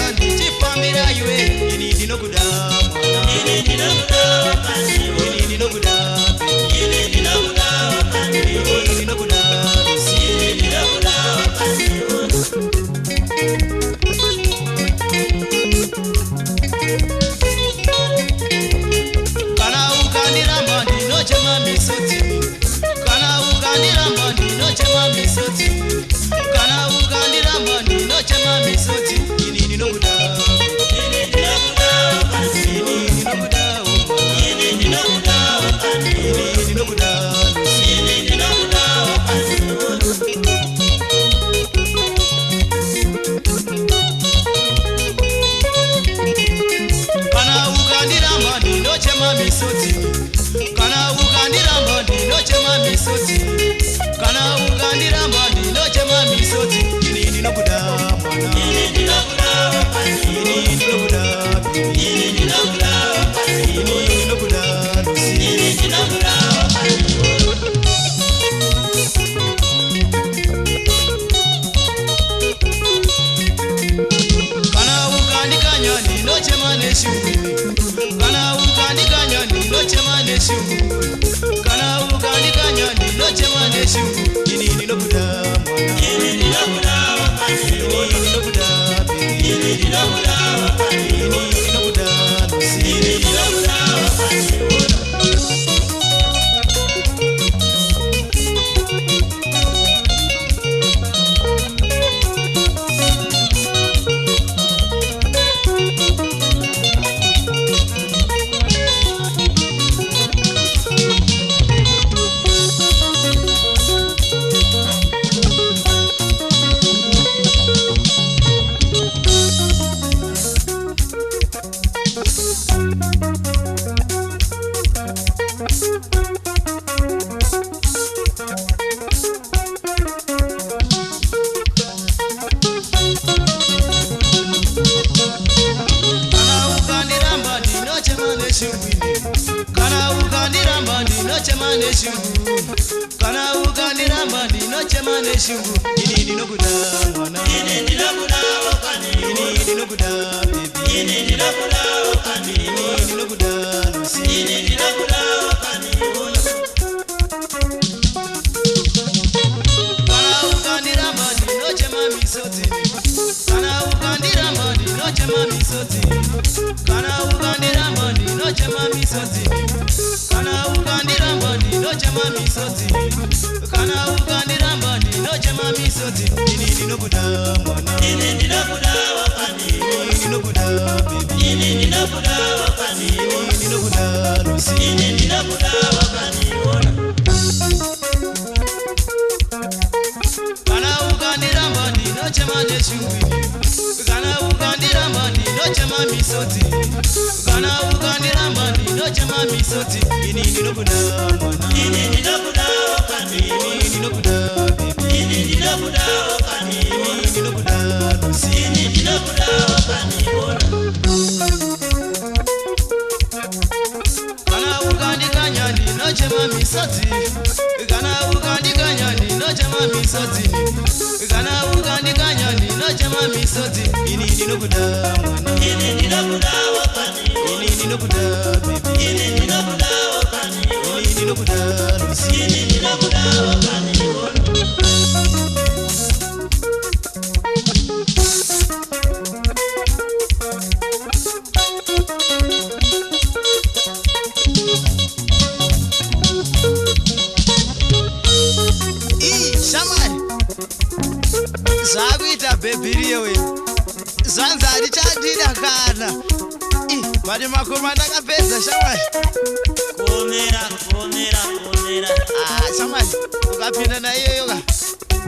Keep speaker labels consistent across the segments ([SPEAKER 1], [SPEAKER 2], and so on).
[SPEAKER 1] wakani chifambira iwe ini ndinokuda mwana ini ndinokuda wakani ini ndinokuda ini ndinokuda wakani ini ndinokuda ini ndinokuda wakani kana ukandiramba ndinochema misodzi kana ukandiramba ndinochema misodzi kana ukandiramba ndinochema misodzi ini ndinokuda ini ndinokuda ini ndinokuda ini ndinokuda ini ndinokuda ini ndinokuda kana ukandiramba ndinochema misodzi kana ukandiramba ndinochema misodzi kana ukandiramba ndinochema misodzi ini ndinokuda mwana ini ndinokuda ini ndinokuda ini ndinokuda ini ndinokuda ini ndinokuda kana ukandikanya ndinochema neshungu kana ukandikanya ndinochema neshungu kana ukandikanya ndinochema neshungu ini ndinokuda mwana ini ndinokuda ini ndinokuda ini ndinokuda ini ndinokuda ini ndinokuda kana ukandiramba ndinochema neshungu kana ukandiramba ndinochema neshungu ini ndinokuda mwana ini ndinokuda wakani ini ndinokuda baby ini ndinokuda wakani ini ndinokuda lucy ini ndinokuda wakani kana ukandiramba ndinochema misodzi kana ukandiramba ndinochema misodzi kana ukandiramba ndinochema misodzi kana ukandiramba ndinochema misodzi kana ukandiramba ndinochema misodzi ini ndinokuda mwana ini ndinokuda wakani ini ndinokuda baby ini ndinokuda wakani ini ndinokuda lucy ini ndinokuda wakani kana ukandiramba ndinochema neshungu kana ukandiramba ndinochema misodzi kana ukandiramba ndinochema misodzi ini ndinokuda mwana ini ndinokuda wakani ini ndinokuda baby ini ndinokuda wakani ini ndinokuda lucy ini ndinokuda wakani kana ukandikanya ndinochema misodzi kana ukandikanya ndinochema misodzi kana ukandikanya ndinochema misodzi ini ndinokuda mwana ini ndinokuda wakani ini ndinokuda baby ini ndinokuda wakani ini ndinokuda lucy ini ndinokuda wakani zakuita bhebhiriye we zvanzi harichadida kana vane makoma ndakapedza shamwari
[SPEAKER 2] kuomera
[SPEAKER 1] shamwari ukapinda naiyoyo ka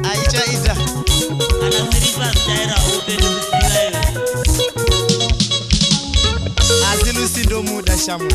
[SPEAKER 1] haichaita
[SPEAKER 2] kana tiripa mtaira upendukusira iwe
[SPEAKER 1] asi lusindomuda shamwari